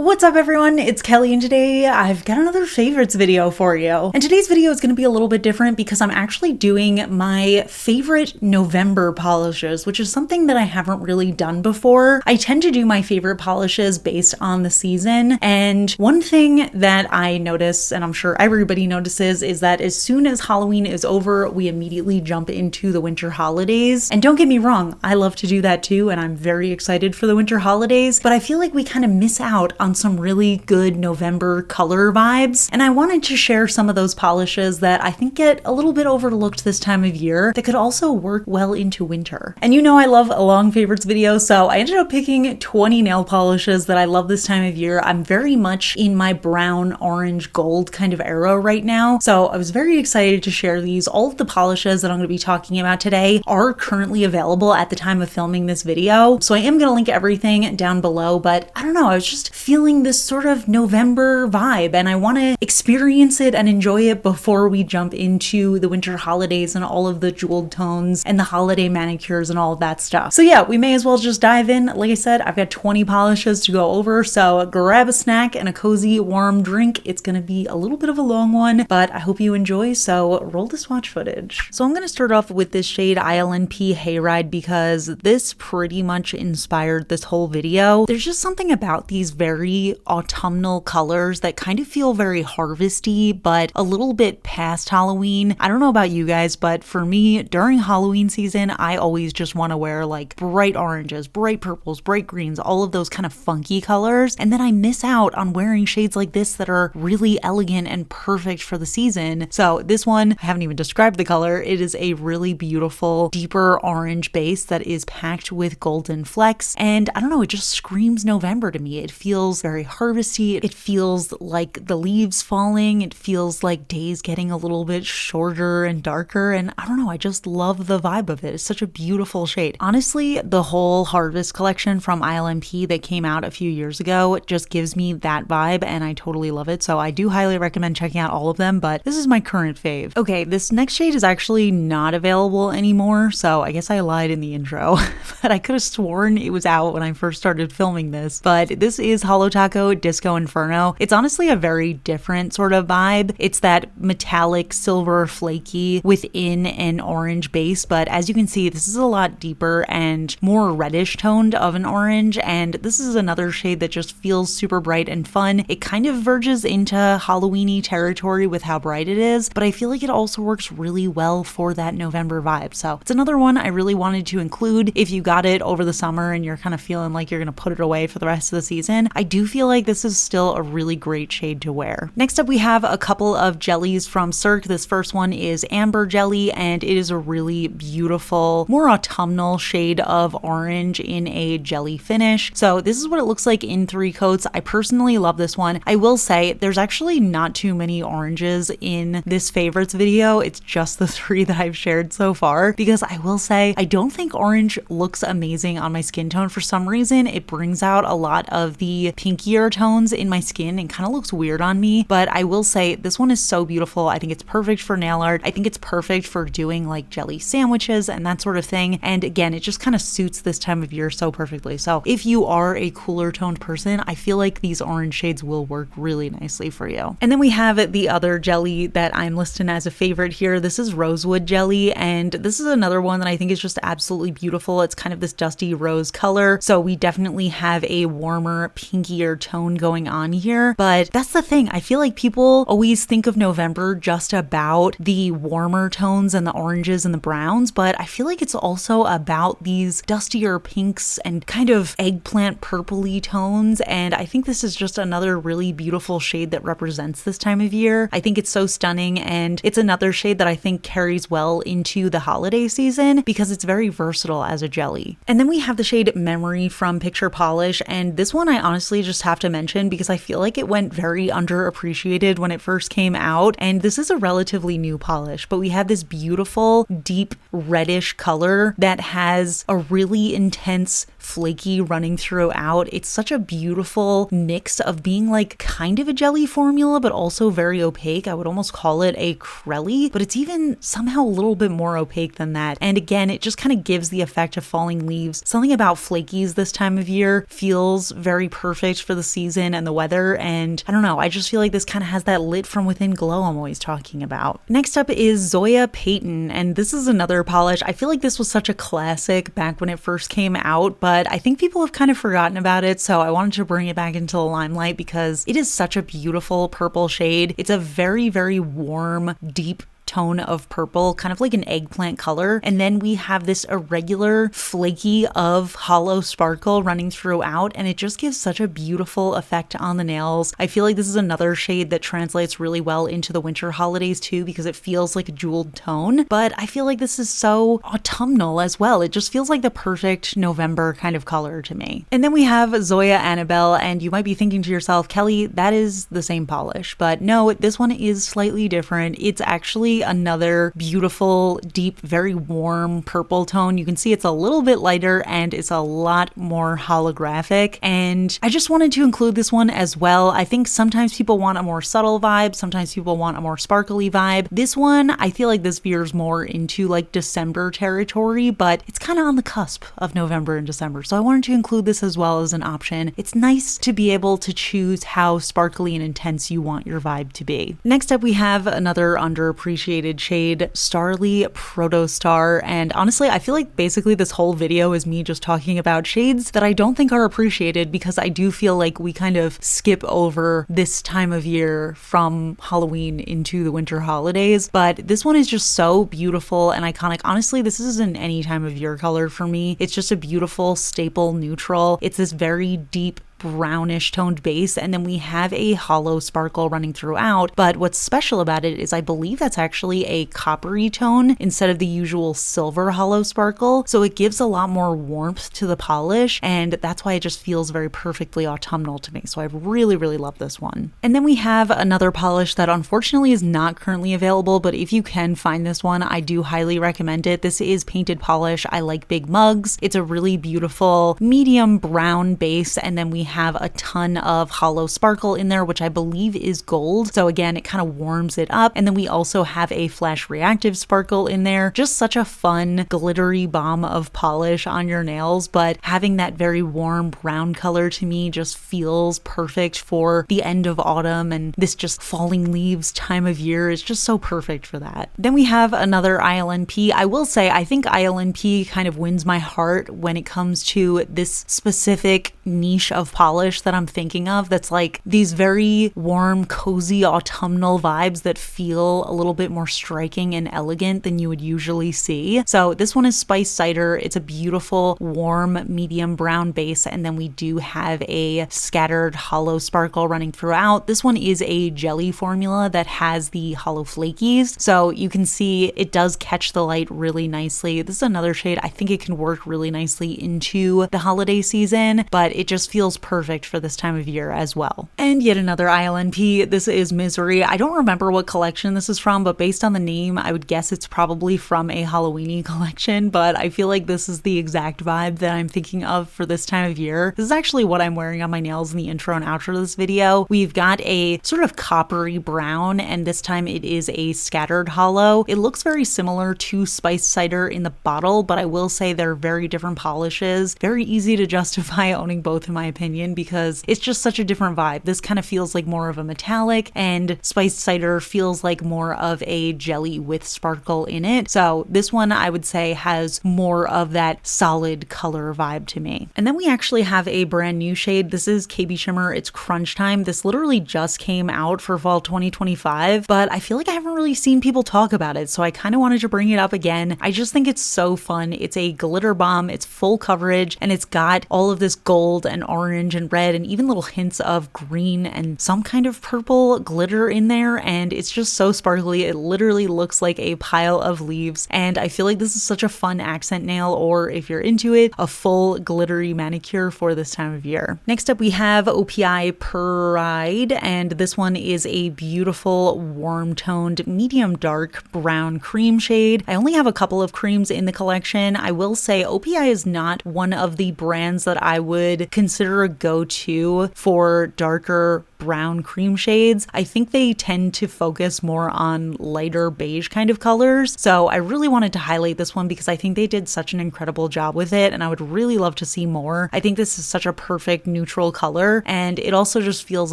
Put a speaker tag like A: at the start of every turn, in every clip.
A: What's up everyone, it's Kelly and today I've got another favorites video for you. And today's video is going to be a little bit different because I'm actually doing my favorite November polishes, which is something that I haven't really done before. I tend to do my favorite polishes based on the season, and one thing that I notice, and I'm sure everybody notices, is that as soon as Halloween is over, we immediately jump into the winter holidays. And don't get me wrong, I love to do that too, and I'm very excited for the winter holidays, but I feel like we kind of miss out on some really good November color vibes, and I wanted to share some of those polishes that I think get a little bit overlooked this time of year that could also work well into winter. And you know I love a long favorites video, so I ended up picking 20 nail polishes that I love this time of year. I'm very much in my brown, orange, gold kind of era right now, so I was very excited to share these. All of the polishes that I'm going to be talking about today are currently available at the time of filming this video, so I am going to link everything down below, but I don't know, I was just feeling this sort of November vibe and I want to experience it and enjoy it before we jump into the winter holidays and all of the jeweled tones and the holiday manicures and all of that stuff. So yeah, we may as well just dive in. Like I said, I've got 20 polishes to go over, so grab a snack and a cozy warm drink. It's going to be a little bit of a long one, but I hope you enjoy, so roll the swatch footage. So I'm going to start off with this shade ILNP Hayride because this pretty much inspired this whole video. There's just something about these very autumnal colors that kind of feel very harvesty, but a little bit past Halloween. I don't know about you guys, but for me, during Halloween season, I always just want to wear like bright oranges, bright purples, bright greens, all of those kind of funky colors. And then I miss out on wearing shades like this that are really elegant and perfect for the season. So this one, I haven't even described the color. It is a really beautiful, deeper orange base that is packed with golden flecks. And I don't know, it just screams November to me. It feels very harvesty. It feels like the leaves falling. It feels like days getting a little bit shorter and darker. And I don't know, I just love the vibe of it. It's such a beautiful shade. Honestly, the whole Harvest collection from ILMP that came out a few years ago just gives me that vibe and I totally love it. So I do highly recommend checking out all of them, but this is my current fave. Okay, this next shade is actually not available anymore, so I guess I lied in the intro, but I could have sworn it was out when I first started filming this. But this is Holo Disco Inferno. It's honestly a very different sort of vibe. It's that metallic silver flaky within an orange base, but as you can see, this is a lot deeper and more reddish toned of an orange, and this is another shade that just feels super bright and fun. It kind of verges into Halloweeny territory with how bright it is, but I feel like it also works really well for that November vibe. So it's another one I really wanted to include. If you got it over the summer and you're kind of feeling like you're gonna put it away for the rest of the season, I do feel like this is still a really great shade to wear. Next up, we have a couple of jellies from Cirque. This first one is Amber Jelly, and it is a really beautiful, more autumnal shade of orange in a jelly finish. So this is what it looks like in 3 coats. I personally love this one. I will say there's actually not too many oranges in this favorites video. It's just the 3 that I've shared so far, because I will say I don't think orange looks amazing on my skin tone. For some reason, it brings out a lot of the pinkier tones in my skin and kind of looks weird on me, but I will say this one is so beautiful. I think it's perfect for nail art. I think it's perfect for doing like jelly sandwiches and that sort of thing, and again, it just kind of suits this time of year so perfectly. So if you are a cooler toned person, I feel like these orange shades will work really nicely for you. And then we have the other jelly that I'm listing as a favorite here. This is Rosewood Jelly, and this is another one that I think is just absolutely beautiful. It's kind of this dusty rose color, so we definitely have a warmer, pinkier tone going on here. But that's the thing, I feel like people always think of November just about the warmer tones and the oranges and the browns, but I feel like it's also about these dustier pinks and kind of eggplant purpley tones, and I think this is just another really beautiful shade that represents this time of year. I think it's so stunning, and it's another shade that I think carries well into the holiday season because it's very versatile as a jelly. And then we have the shade Memory from Picture Polish, and this one I honestly just have to mention because I feel like it went very underappreciated when it first came out, and this is a relatively new polish, but we have this beautiful deep reddish color that has a really intense flaky running throughout. It's such a beautiful mix of being like kind of a jelly formula, but also very opaque. I would almost call it a crelly, but it's even somehow a little bit more opaque than that. And again, it just kind of gives the effect of falling leaves. Something about flakies this time of year feels very perfect perfect for the season and the weather, and I don't know, I just feel like this kind of has that lit from within glow I'm always talking about. Next up is Zoya Payton, and this is another polish. I feel like this was such a classic back when it first came out, but I think people have kind of forgotten about it, so I wanted to bring it back into the limelight because it is such a beautiful purple shade. It's a very, very warm, deep tone of purple, kind of like an eggplant color, and then we have this irregular flaky of hollow sparkle running throughout, and it just gives such a beautiful effect on the nails. I feel like this is another shade that translates really well into the winter holidays too, because it feels like a jeweled tone, but I feel like this is so autumnal as well. It just feels like the perfect November kind of color to me. And then we have Zoya Annabelle, and you might be thinking to yourself, Kelly, that is the same polish, but no, this one is slightly different. It's actually another beautiful, deep, very warm purple tone. You can see it's a little bit lighter and it's a lot more holographic, and I just wanted to include this one as well. I think sometimes people want a more subtle vibe, sometimes people want a more sparkly vibe. This one, I feel like this veers more into like December territory, but it's kind of on the cusp of November and December, so I wanted to include this as well as an option. It's nice to be able to choose how sparkly and intense you want your vibe to be. Next up, we have another underappreciated shade, Starly Protostar, and honestly, I feel like basically this whole video is me just talking about shades that I don't think are appreciated, because I do feel like we kind of skip over this time of year from Halloween into the winter holidays, but this one is just so beautiful and iconic. Honestly, this isn't any time of year color for me. It's just a beautiful staple neutral. It's this very deep brownish toned base, and then we have a hollow sparkle running throughout, but what's special about it is I believe that's actually a coppery tone instead of the usual silver hollow sparkle, so it gives a lot more warmth to the polish, and that's why it just feels very perfectly autumnal to me. So I really, really love this one. And then we have another polish that unfortunately is not currently available, but if you can find this one, I do highly recommend it. This is Painted Polish I Like Big Mugs. It's a really beautiful medium brown base, and then we have a ton of hollow sparkle in there, which I believe is gold. So again, it kind of warms it up. And then we also have a flash reactive sparkle in there. Just such a fun, glittery bomb of polish on your nails, but having that very warm brown color to me just feels perfect for the end of autumn, and this just falling leaves time of year is just so perfect for that. Then we have another ILNP. I will say, I think ILNP kind of wins my heart when it comes to this specific niche of polish that I'm thinking of, that's like these very warm, cozy autumnal vibes that feel a little bit more striking and elegant than you would usually see. So this one is Spice Cider. It's a beautiful, warm, medium brown base, and then we do have a scattered hollow sparkle running throughout. This one is a jelly formula that has the hollow flakies, so you can see it does catch the light really nicely. This is another shade I think it can work really nicely into the holiday season, but it just feels perfect for this time of year as well. And yet another ILNP, this is Misery. I don't remember what collection this is from, but based on the name, I would guess it's probably from a Halloween-y collection, but I feel like this is the exact vibe that I'm thinking of for this time of year. This is actually what I'm wearing on my nails in the intro and outro of this video. We've got a sort of coppery brown, and this time it is a scattered hollow. It looks very similar to Spice Cider in the bottle, but I will say they're very different polishes. Very easy to justify owning both in my opinion, because it's just such a different vibe. This kind of feels like more of a metallic, and Spiced Cider feels like more of a jelly with sparkle in it. So this one I would say has more of that solid color vibe to me. And then we actually have a brand new shade. This is KB Shimmer. It's Crunch Time. This literally just came out for fall 2025, but I feel like I haven't really seen people talk about it, so I kind of wanted to bring it up again. I just think it's so fun. It's a glitter bomb. It's full coverage, and it's got all of this gold and orange and red and even little hints of green and some kind of purple glitter in there, and it's just so sparkly. It literally looks like a pile of leaves, and I feel like this is such a fun accent nail, or if you're into it, a full glittery manicure for this time of year. Next up, we have OPI Pride, and this one is a beautiful warm toned medium dark brown cream shade. I only have a couple of creams in the collection. I will say OPI is not one of the brands that I would consider a go-to for darker brown cream shades. I think they tend to focus more on lighter beige kind of colors. So I really wanted to highlight this one because I think they did such an incredible job with it, and I would really love to see more. I think this is such a perfect neutral color, and it also just feels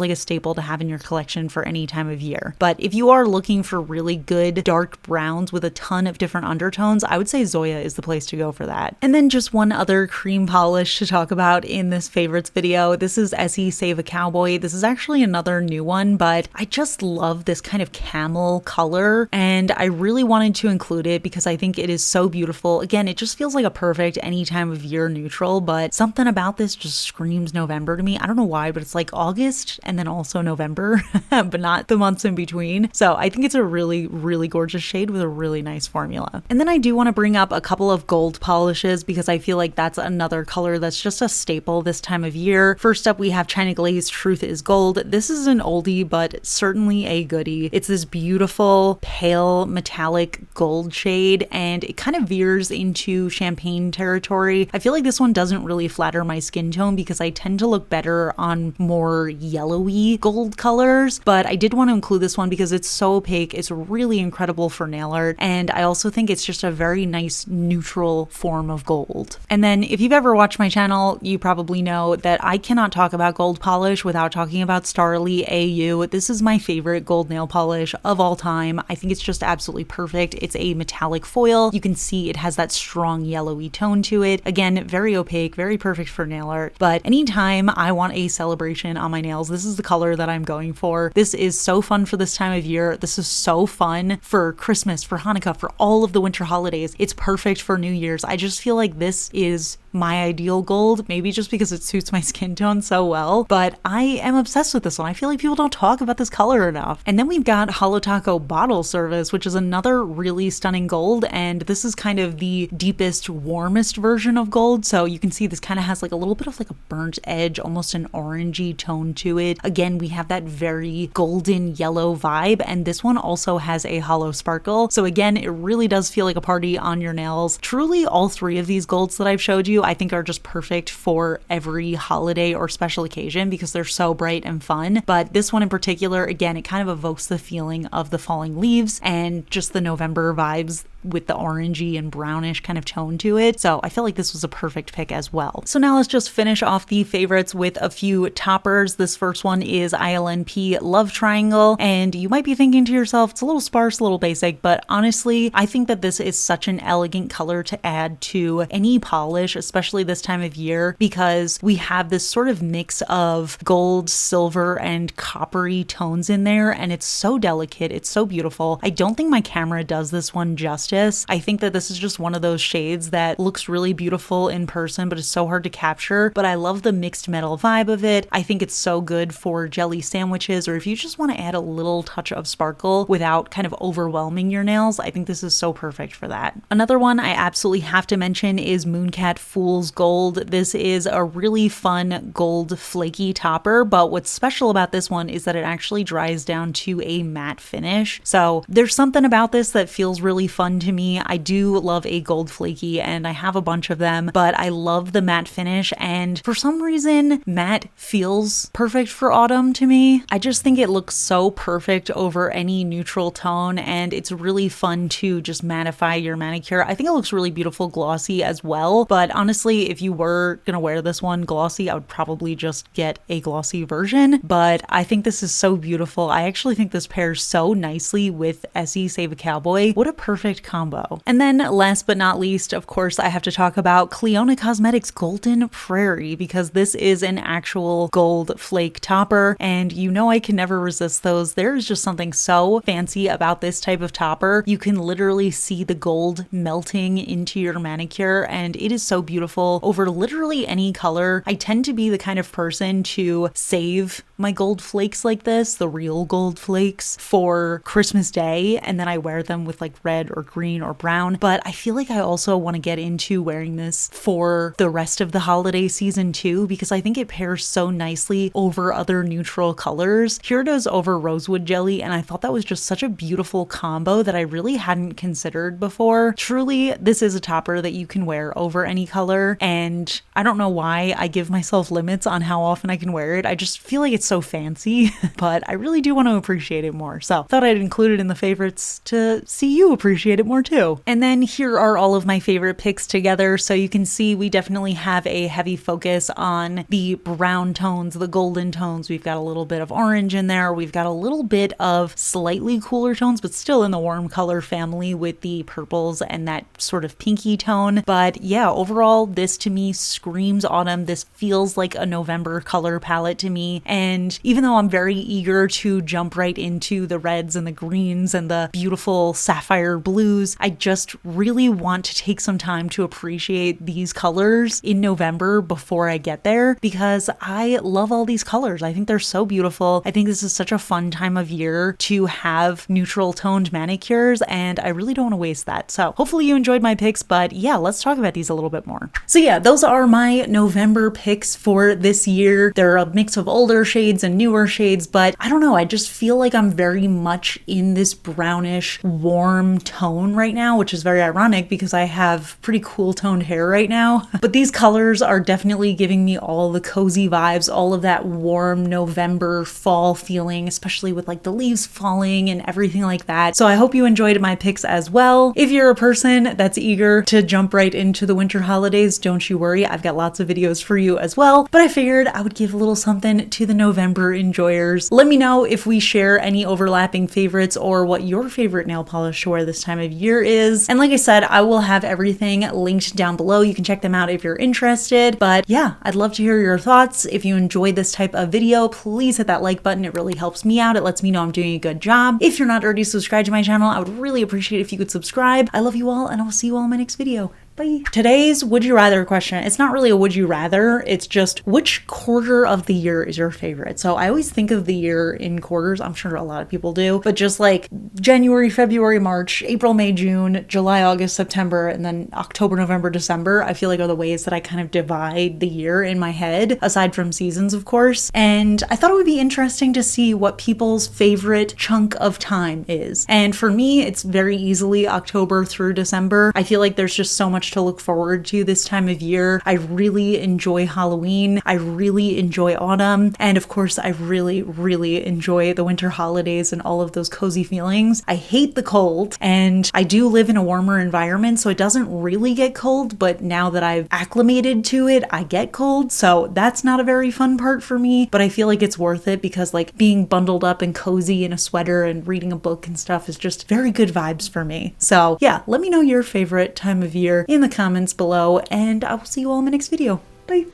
A: like a staple to have in your collection for any time of year. But if you are looking for really good dark browns with a ton of different undertones, I would say Zoya is the place to go for that. And then just one other cream polish to talk about in this favorites video. This is Essie Save a Cowboy. This is actually another new one, but I just love this kind of camel color, and I really wanted to include it because I think it is so beautiful. Again, it just feels like a perfect any time of year neutral, but something about this just screams November to me. I don't know why, but it's like August and then also November, but not the months in between. So I think it's a really, really gorgeous shade with a really nice formula. And then I do want to bring up a couple of gold polishes because I feel like that's another color that's just a staple this time of year. First up, we have China Glaze Truth is Gold. This is an oldie, but certainly a goodie. It's this beautiful, pale, metallic gold shade, and it kind of veers into champagne territory. I feel like this one doesn't really flatter my skin tone because I tend to look better on more yellowy gold colors, but I did want to include this one because it's so opaque. It's really incredible for nail art, and I also think it's just a very nice neutral form of gold. And then if you've ever watched my channel, you probably know that I cannot talk about gold polish without talking about Starly AU. This is my favorite gold nail polish of all time. I think it's just absolutely perfect. It's a metallic foil. You can see it has that strong yellowy tone to it. Again, very opaque, very perfect for nail art, but anytime I want a celebration on my nails, this is the color that I'm going for. This is so fun for this time of year. This is so fun for Christmas, for Hanukkah, for all of the winter holidays. It's perfect for New Year's. I just feel like this is my ideal gold, maybe just because it suits my skin tone so well, but I am obsessed with this one. I feel like people don't talk about this color enough. And then we've got Holo Taco Bottle Service, which is another really stunning gold, and this is kind of the deepest, warmest version of gold. So you can see this kind of has like a little bit of like a burnt edge, almost an orangey tone to it. Again, we have that very golden yellow vibe, and this one also has a hollow sparkle. So again, it really does feel like a party on your nails. Truly, all three of these golds that I've showed you, I think are just perfect for every holiday or special occasion because they're so bright and fun. But this one in particular, again, it kind of evokes the feeling of the falling leaves and just the November vibes with the orangey and brownish kind of tone to it. So I feel like this was a perfect pick as well. So now let's just finish off the favorites with a few toppers. This first one is ILNP Love Triangle, and you might be thinking to yourself, it's a little sparse, a little basic, but honestly, I think that this is such an elegant color to add to any polish, especially this time of year, because we have this sort of mix of gold, silver, and coppery tones in there, and it's so delicate, it's so beautiful. I don't think my camera does this one justice. I think that this is just one of those shades that looks really beautiful in person, but is so hard to capture. But I love the mixed metal vibe of it. I think it's so good for jelly sandwiches, or if you just want to add a little touch of sparkle without kind of overwhelming your nails. I think this is so perfect for that. Another one I absolutely have to mention is Mooncat Fool's Gold. This is a really fun gold flaky topper, but what's special about this one is that it actually dries down to a matte finish. So there's something about this that feels really fun to me. I do love a gold flaky, and I have a bunch of them, but I love the matte finish, and for some reason matte feels perfect for autumn to me. I just think it looks so perfect over any neutral tone, and it's really fun to just mattify your manicure. I think it looks really beautiful glossy as well, but honestly, if you were gonna wear this one glossy, I would probably just get a glossy version, but I think this is so beautiful. I actually think this pairs so nicely with Essie Save a Cowboy. What a perfect combo. And then last but not least, of course, I have to talk about Cleona Cosmetics Golden Prairie, because this is an actual gold flake topper, and you know I can never resist those. There is just something so fancy about this type of topper. You can literally see the gold melting into your manicure, and it is so beautiful over literally any color. I tend to be the kind of person to save my gold flakes like this, the real gold flakes, for Christmas Day, and then I wear them with like red or green or brown. But I feel like I also want to get into wearing this for the rest of the holiday season too, because I think it pairs so nicely over other neutral colors. Here it is over rosewood jelly, and I thought that was just such a beautiful combo that I really hadn't considered before. Truly, this is a topper that you can wear over any color, and I don't know why I give myself limits on how often I can wear it. I just feel like it's so fancy, but I really do want to appreciate it more. So thought I'd include it in the favorites to see you appreciate it more too. And then here are all of my favorite picks together. So you can see we definitely have a heavy focus on the brown tones, the golden tones. We've got a little bit of orange in there. We've got a little bit of slightly cooler tones, but still in the warm color family with the purples and that sort of pinky tone. But yeah, overall, this to me screams autumn. This feels like a November color palette to me. And even though I'm very eager to jump right into the reds and the greens and the beautiful sapphire blues, I just really want to take some time to appreciate these colors in November before I get there, because I love all these colors. I think they're so beautiful. I think this is such a fun time of year to have neutral toned manicures, and I really don't want to waste that. So hopefully you enjoyed my picks, but yeah, let's talk about these a little bit more. So yeah, those are my November picks for this year. They're a mix of older shades and newer shades, but I don't know, I just feel like I'm very much in this brownish, warm tone right now, which is very ironic because I have pretty cool toned hair right now. But these colors are definitely giving me all the cozy vibes, all of that warm November fall feeling, especially with like the leaves falling and everything like that. So I hope you enjoyed my picks as well. If you're a person that's eager to jump right into the winter holidays, don't you worry, I've got lots of videos for you as well. But I figured I would give a little something to the November enjoyers. Let me know if we share any overlapping favorites or what your favorite nail polish to wear this time of year is. And like I said, I will have everything linked down below. You can check them out if you're interested. But yeah, I'd love to hear your thoughts. If you enjoyed this type of video, please hit that like button. It really helps me out. It lets me know I'm doing a good job. If you're not already subscribed to my channel, I would really appreciate it if you could subscribe. I love you all, and I will see you all in my next video. Bye. Today's would you rather question, it's not really a would you rather, it's just which quarter of the year is your favorite? So I always think of the year in quarters, I'm sure a lot of people do, but just like January, February, March, April, May, June, July, August, September, and then October, November, December, I feel like are the ways that I kind of divide the year in my head, aside from seasons, of course. And I thought it would be interesting to see what people's favorite chunk of time is. And for me, it's very easily October through December. I feel like there's just so much to look forward to this time of year. I really enjoy Halloween. I really enjoy autumn. And of course, I really, really enjoy the winter holidays and all of those cozy feelings. I hate the cold, and I do live in a warmer environment, so it doesn't really get cold, but now that I've acclimated to it, I get cold. So that's not a very fun part for me, but I feel like it's worth it because like being bundled up and cozy in a sweater and reading a book and stuff is just very good vibes for me. So yeah, let me know your favorite time of year in the comments below, and I will see you all in my next video. Bye.